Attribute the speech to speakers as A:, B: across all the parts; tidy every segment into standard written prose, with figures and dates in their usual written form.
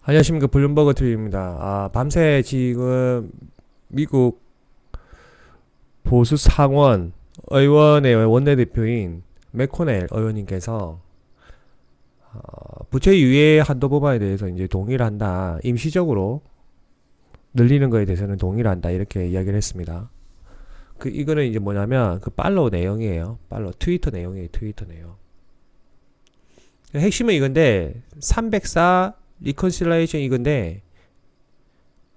A: 안녕하십니까. 블룸버그 TV입니다. 밤새 지금 미국 보수 상원 의원의 원내대표인 맥코넬 의원님께서 부채 유예 한도 법안에 대해서 이제 동의를 한다. 임시적으로 늘리는 거에 대해서는 동의를 한다. 이렇게 이야기를 했습니다. 이거는 이제 뭐냐면 팔로우 내용이에요. 팔로우 트위터 내용이에요. 트위터 내용. 핵심은 이건데 304 리컨실레이션 이건데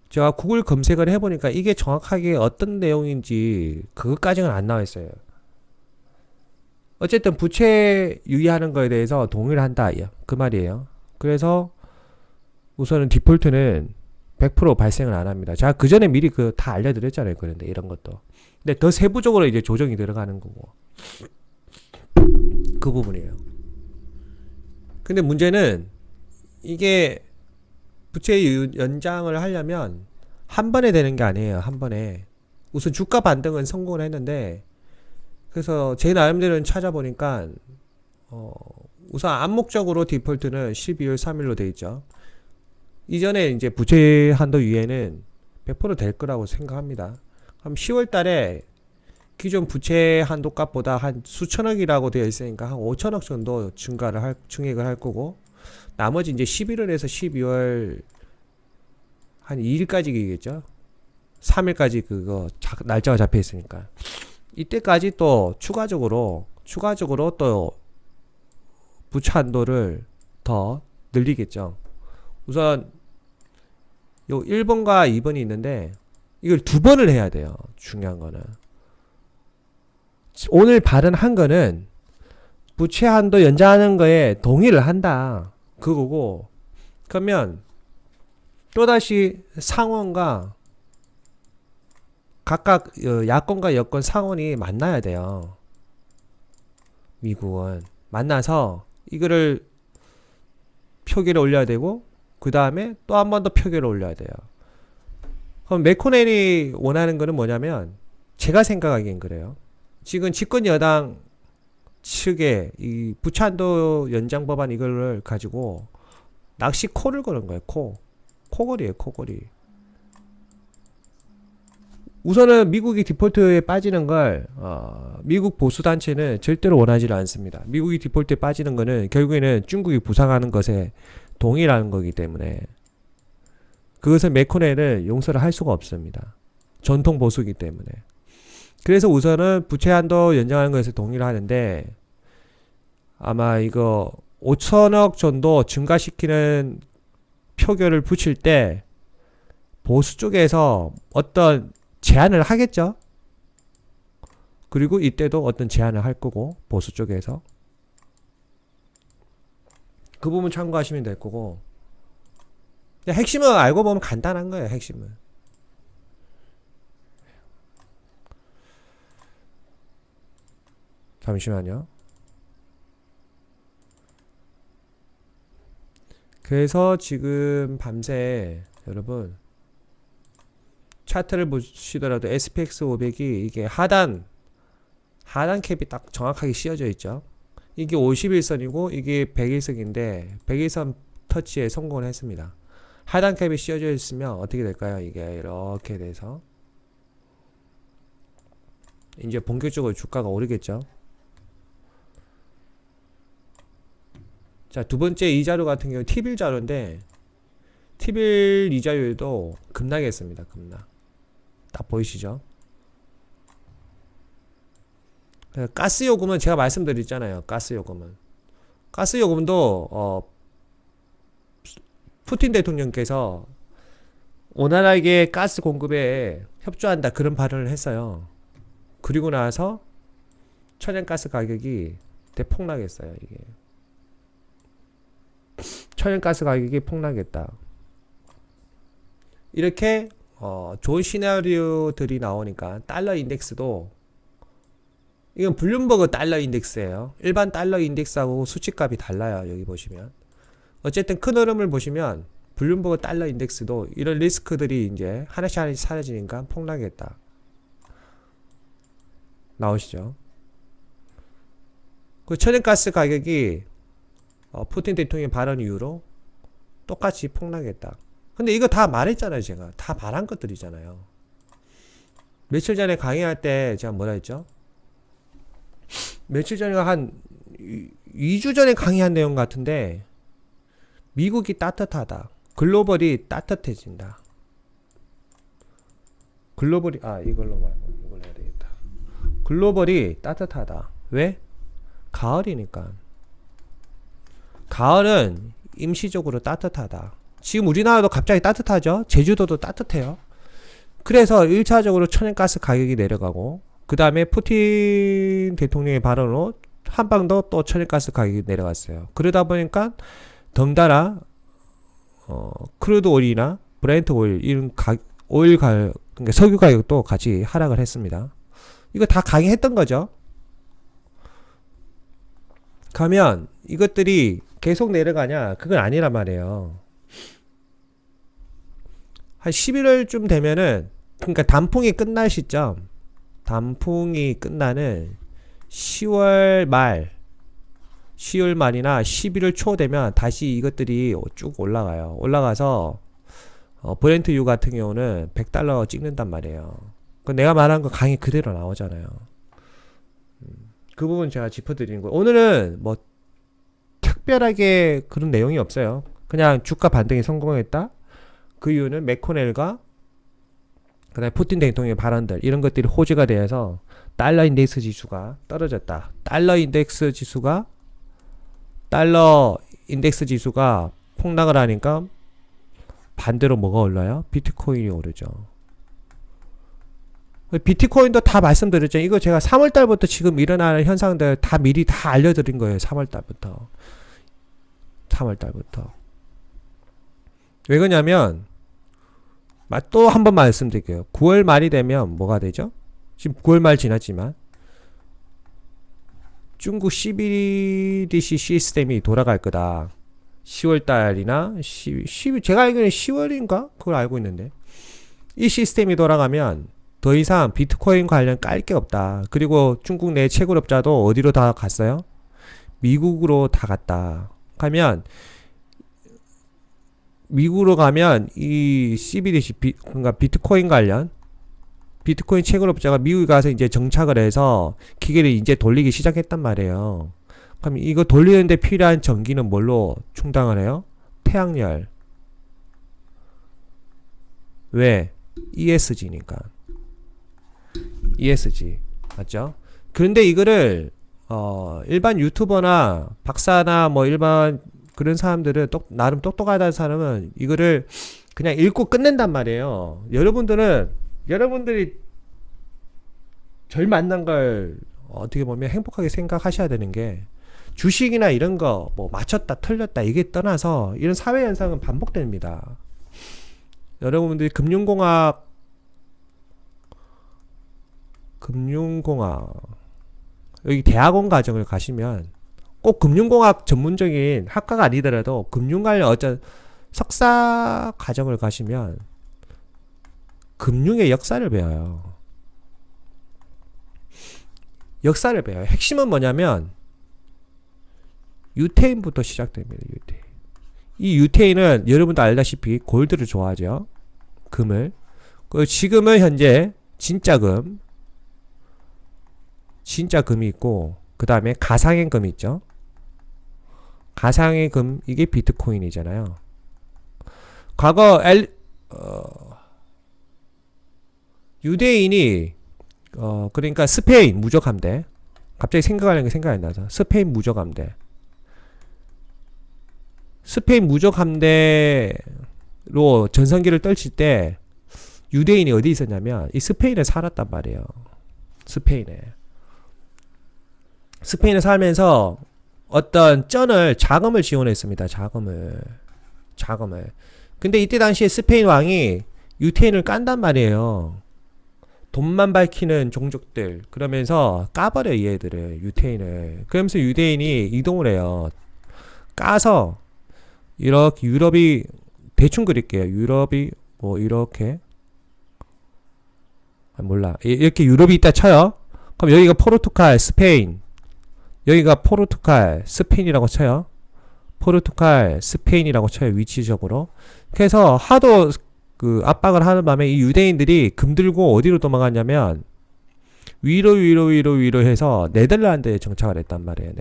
A: 제가 구글 검색을 해보니까 이게 정확하게 어떤 내용인지 그것까지는 안 나와 있어요. 어쨌든 부채 유의하는 거에 대해서 동의를 한다 그 말이에요. 그래서 우선은 디폴트는 100% 발생을 안 합니다. 제가 그 전에 미리 다 알려드렸잖아요. 그런데 이런 것도. 근데 더 세부적으로 이제 조정이 들어가는 거고 그 부분이에요. 근데 문제는 이게 부채 연장을 하려면 한 번에 되는 게 아니에요. 한 번에. 우선 주가 반등은 성공을 했는데 그래서 제 나름대로는 찾아보니까 우선 암묵적으로 디폴트는 12월 3일로 돼 있죠. 이전에 이제 부채 한도 유예는 100%될 거라고 생각합니다. 그럼 10월 달에 기존 부채 한도 값보다 한 수천억이라고 되어 있으니까 한 5천억 정도 증액을 할 거고 나머지 이제 11월에서 12월 한 2일까지겠죠. 3일까지 날짜가 잡혀 있으니까 이때까지 또 추가적으로 또 부채 한도를 더 늘리겠죠. 우선 요 1번과 2번이 있는데 이걸 두 번을 해야 돼요. 중요한 거는 오늘 발언한 거는 부채 한도 연장하는 거에 동의를 한다 그거고, 그러면 또다시 상원과 각각 야권과 여권 상원이 만나야 돼요. 미국은 만나서 이거를 표결에 올려야 되고 그 다음에 또 한 번 더 표결에 올려야 돼요. 그럼 맥코넬이 원하는 거는 뭐냐면 제가 생각하기엔 그래요. 지금 집권 여당 측에 이 부채한도 연장 법안 이걸 가지고 낚시 코를 거는 거예요. 코걸이에요. 코걸이. 우선은 미국이 디폴트에 빠지는 걸 미국 보수 단체는 절대로 원하지 않습니다. 미국이 디폴트에 빠지는 거는 결국에는 중국이 부상하는 것에 동의라는 거기 때문에 그것을 맥코넬은 용서를 할 수가 없습니다. 전통 보수이기 때문에. 그래서 우선은 부채 한도 연장하는 것에 동의를 하는데 아마 이거 5천억 정도 증가시키는 표결을 붙일 때 보수 쪽에서 어떤 제안을 하겠죠. 그리고 이때도 어떤 제안을 할 거고 보수 쪽에서 그 부분 참고하시면 될 거고, 핵심은 알고 보면 간단한 거예요. 핵심은 잠시만요. 그래서 지금 밤새 여러분 차트를 보시더라도 SPX 500이 이게 하단 캡이 딱 정확하게 씌워져 있죠. 이게 51선이고 이게 101선인데 101선 터치에 성공을 했습니다. 하단 캡이 씌워져 있으면 어떻게 될까요? 이게 이렇게 돼서 이제 본격적으로 주가가 오르겠죠. 자, 두 번째 이자료 같은 경우 T빌 자료인데 T빌 이자율도 급락했습니다. 급락. 딱 보이시죠? 가스 요금은 제가 말씀드렸잖아요. 가스 요금도 푸틴 대통령께서 원활하게 가스 공급에 협조한다 그런 발언을 했어요. 그리고 나서 천연가스 가격이 대폭락했어요. 이게 천연가스 가격이 폭락했다. 이렇게 좋은 시나리오들이 나오니까 달러 인덱스도 이건 블룸버그 달러 인덱스예요. 일반 달러 인덱스하고 수치값이 달라요. 여기 보시면 어쨌든 큰 흐름을 보시면 블룸버그 달러 인덱스도 이런 리스크들이 이제 하나씩 사라지니까 폭락했다. 나오시죠? 그 천연가스 가격이 푸틴 대통령의 발언 이후로 똑같이 폭락했다. 근데 이거 다 말했잖아요. 제가 다 말한 것들이잖아요. 며칠 전에 강의할 때 제가 뭐라 했죠? 며칠 전에 한 2주 전에 강의한 내용 같은데, 미국이 따뜻하다. 글로벌이 따뜻해진다. 글로벌이, 이걸로 말고 이걸로 해야 되겠다. 글로벌이 따뜻하다. 왜? 가을이니까. 가을은 임시적으로 따뜻하다. 지금 우리나라도 갑자기 따뜻하죠? 제주도도 따뜻해요. 그래서 1차적으로 천연가스 가격이 내려가고, 그 다음에 푸틴 대통령의 발언으로 한 방 더 또 천연가스 가격이 내려갔어요. 그러다 보니까 덩달아 크루드 오일이나 브렌트 오일 이런 오일 가격, 그러니까 석유 가격도 같이 하락을 했습니다. 이거 다 강의했던 거죠. 가면 이것들이 계속 내려가냐? 그건 아니란 말이에요. 한 11월쯤 되면은, 그러니까 단풍이 끝날 시점, 단풍이 끝나는 10월 말이나 11월 초 되면 다시 이것들이 쭉 올라가요. 올라가서 브렌트유 같은 경우는 $100 찍는단 말이에요. 내가 말한 거 강의 그대로 나오잖아요. 그 부분 제가 짚어드리는 거예요. 오늘은 뭐 특별하게 그런 내용이 없어요. 그냥 주가 반등이 성공했다. 그 이유는 맥코넬과 그다음에 푸틴 대통령의 발언들 이런 것들이 호재가 되어서 달러 인덱스 지수가 떨어졌다. 달러 인덱스 지수가 폭락을 하니까 반대로 뭐가 올라요? 비트코인이 오르죠. 비트코인도 다 말씀드렸죠. 이거 제가 3월달부터 지금 일어나는 현상들 다 미리 다 알려드린 거예요. 3월달부터. 왜 그러냐면, 또 한 번 말씀드릴게요. 9월 말이 되면 뭐가 되죠? 지금 9월 말 지났지만 중국 CBDC 시스템이 돌아갈 거다. 10월달이나 제가 알기로는 10월인가? 그걸 알고 있는데, 이 시스템이 돌아가면 더 이상 비트코인 관련 깔 게 없다. 그리고 중국 내 채굴업자도 어디로 다 갔어요? 미국으로 다 갔다. 미국으로 가면 이 CBDC 그러니까 비트코인 관련 비트코인 채굴업자가 미국에 가서 이제 정착을 해서 기계를 이제 돌리기 시작했단 말이에요. 그럼 이거 돌리는데 필요한 전기는 뭘로 충당을 해요? 태양열. 왜? ESG니까. ESG 맞죠? 그런데 이거를 일반 유튜버나 박사나 뭐 일반 그런 사람들은 나름 똑똑하다는 사람은 이거를 그냥 읽고 끝낸단 말이에요. 여러분들이 절 만난 걸 어떻게 보면 행복하게 생각하셔야 되는 게, 주식이나 이런 거 뭐 맞췄다 틀렸다 이게 떠나서 이런 사회 현상은 반복됩니다. 여러분들이 금융공학 여기 대학원 과정을 가시면 꼭 금융공학 전문적인 학과가 아니더라도 금융 관련 어떤 석사 과정을 가시면 금융의 역사를 배워요. 핵심은 뭐냐면 유태인부터 시작됩니다. 이 유태인은 여러분도 알다시피 골드를 좋아하죠. 금을. 지금은 현재 진짜금이 있고, 그 다음에 가상의 금이 있죠. 가상의 금, 이게 비트코인이잖아요. 과거 유대인이 그러니까 스페인 무적함대, 갑자기 생각하는 게 생각이 안 나서 스페인 무적함대로 전성기를 떨칠 때 유대인이 어디 있었냐면 이 스페인에 살았단 말이에요. 스페인에 살면서 어떤 자금을 지원했습니다. 자금을. 근데 이때 당시에 스페인 왕이 유태인을 깐단 말이에요. 돈만 밝히는 종족들. 그러면서 까버려, 얘들을, 유태인을. 그러면서 유대인이 이동을 해요. 까서 이렇게 유럽이, 대충 그릴게요. 유럽이 뭐 이렇게, 몰라, 이렇게 유럽이 있다 쳐요. 그럼 여기가 포르투갈, 스페인, 여기가 포르투갈, 스페인이라고 쳐요. 포르투갈, 스페인이라고 쳐요. 위치적으로. 그래서 하도 그 압박을 하는 밤에 이 유대인들이 금들고 어디로 도망갔냐면 위로 해서 네덜란드에 정착을 했단 말이에요.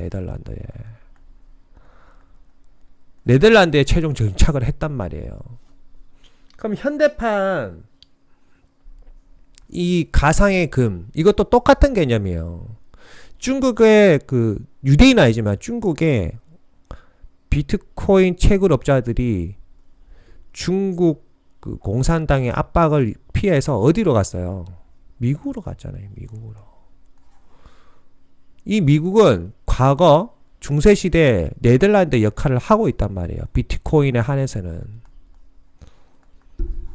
A: 네덜란드에 최종 정착을 했단 말이에요. 그럼 현대판 이 가상의 금 이것도 똑같은 개념이에요. 중국의 그 유대인 아니지만 중국의 비트코인 채굴업자들이 중국 그 공산당의 압박을 피해서 어디로 갔어요? 미국으로 갔잖아요. 미국으로. 이 미국은 과거 중세시대 네덜란드 역할을 하고 있단 말이에요. 비트코인에 한해서는.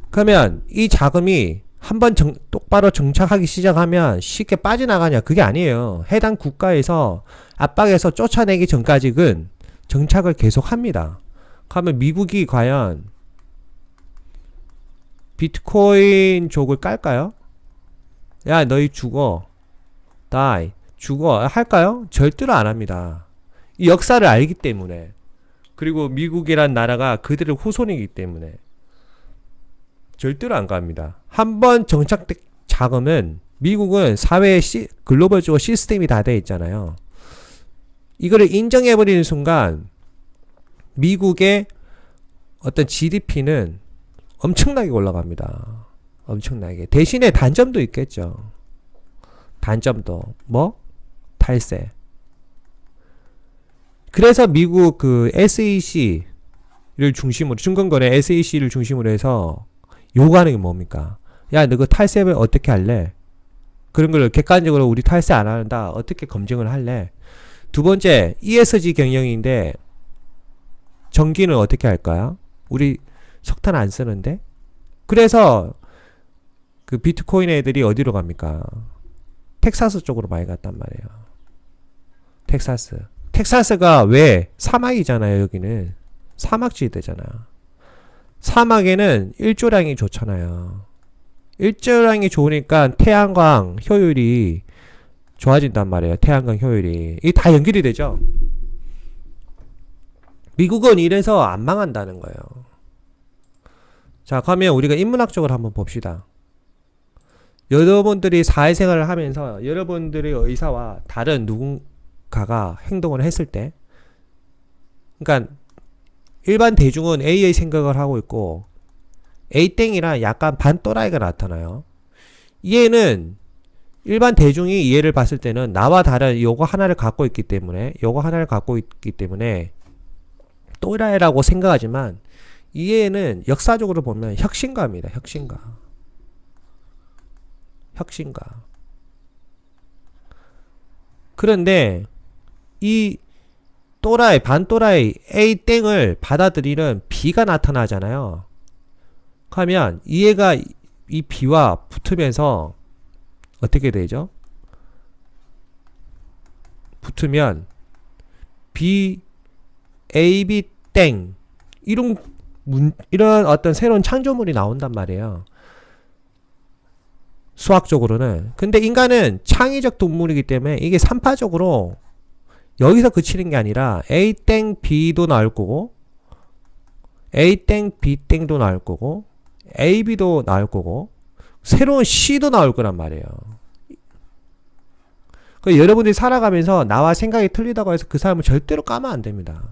A: 그러면 이 자금이 한번 똑바로 정착하기 시작하면 쉽게 빠져나가냐? 그게 아니에요. 해당 국가에서 압박해서 쫓아내기 전까지는 정착을 계속합니다. 그러면 미국이 과연 비트코인족을 깔까요? 야, 너희 죽어. die. 죽어. 할까요? 절대로 안 합니다. 이 역사를 알기 때문에. 그리고 미국이란 나라가 그들의 후손이기 때문에. 절대로 안 갑니다. 한번 정착된 자금은 미국은 사회에 글로벌적으로 시스템이 다 되어 있잖아요. 이거를 인정해버리는 순간 미국의 어떤 GDP는 엄청나게 올라갑니다. 엄청나게. 대신에 단점도 있겠죠. 단점도. 뭐? 탈세. 그래서 미국 그 SEC를 중심으로, 증권거래 SEC를 중심으로 해서 요구하는 게 뭡니까? 야, 너 그 탈세를 어떻게 할래? 그런 걸 객관적으로 우리 탈세 안 한다. 어떻게 검증을 할래? 두 번째, ESG 경영인데 전기는 어떻게 할까요? 우리 석탄 안 쓰는데? 그래서 그 비트코인 애들이 어디로 갑니까? 텍사스 쪽으로 많이 갔단 말이에요. 텍사스. 텍사스가 왜? 사막이잖아요, 여기는. 사막지대잖아. 사막에는 일조량이 좋잖아요. 일조량이 좋으니까 태양광 효율이 좋아진단 말이에요. 태양광 효율이. 이게 다 연결이 되죠. 미국은 이래서 안 망한다는 거예요. 자, 그러면 우리가 인문학적으로 한번 봅시다. 여러분들이 사회생활을 하면서 여러분들의 의사와 다른 누군가가 행동을 했을 때, 그러니까 일반 대중은 A의 생각을 하고 있고 A땡이랑 약간 반또라이가 나타나요. 얘는 일반 대중이 얘를 봤을 때는 나와 다른 요거 하나를 갖고 있기 때문에 또라이라고 생각하지만 이 애는 역사적으로 보면 혁신가입니다. 혁신가. 그런데 이 또라이, 반또라이 A땡을 받아들이는 B가 나타나잖아요. 그러면 이 애가 이 B와 붙으면서 어떻게 되죠? 붙으면 B, A, B, 땡 이런 어떤 새로운 창조물이 나온단 말이에요. 수학적으로는. 근데 인간은 창의적 동물이기 때문에 이게 산파적으로 여기서 그치는 게 아니라 A 땡 B도 나올 거고 A 땡 B 땡도 나올 거고 A B도 나올 거고 새로운 C도 나올 거란 말이에요. 그러니까 여러분들이 살아가면서 나와 생각이 틀리다고 해서 그 사람을 절대로 까면 안 됩니다.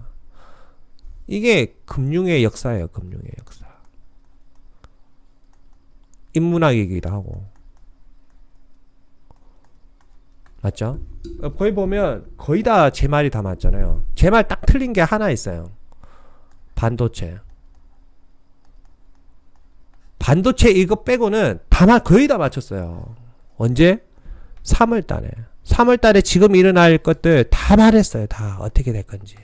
A: 이게 금융의 역사예요. 금융의 역사. 인문학이기도 하고. 맞죠? 거기 보면 거의 다 제 말이 다 맞잖아요. 제 말 딱 틀린 게 하나 있어요. 반도체 이거 빼고는 거의 다 맞췄어요. 언제? 3월달에. 3월달에 지금 일어날 것들 다 말했어요. 다 어떻게 될 건지.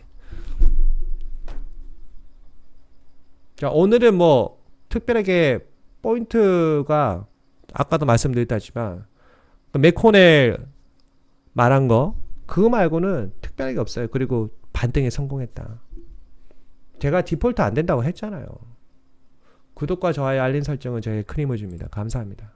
A: 자, 오늘은 뭐 특별하게 포인트가 아까도 말씀드렸다지만 맥코넬 말한 거 그거 말고는 특별하게 없어요. 그리고 반등에 성공했다. 제가 디폴트 안 된다고 했잖아요. 구독과 좋아요 알림 설정은 저에게 큰 힘을 줍니다. 감사합니다.